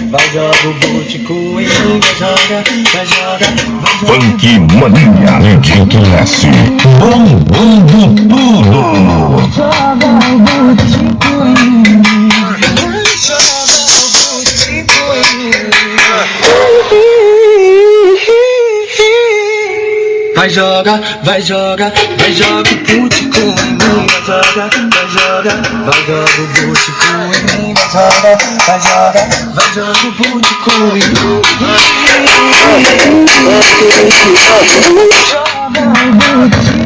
vai joga o boot com o vai joga. Funk Mania, ninguém conhece. Bombando tudo. Joga o boot com vai joga, vai joga, vai joga o boot com mim, vai joga o boot com mim, vai joga o boot com mim. Joga o boot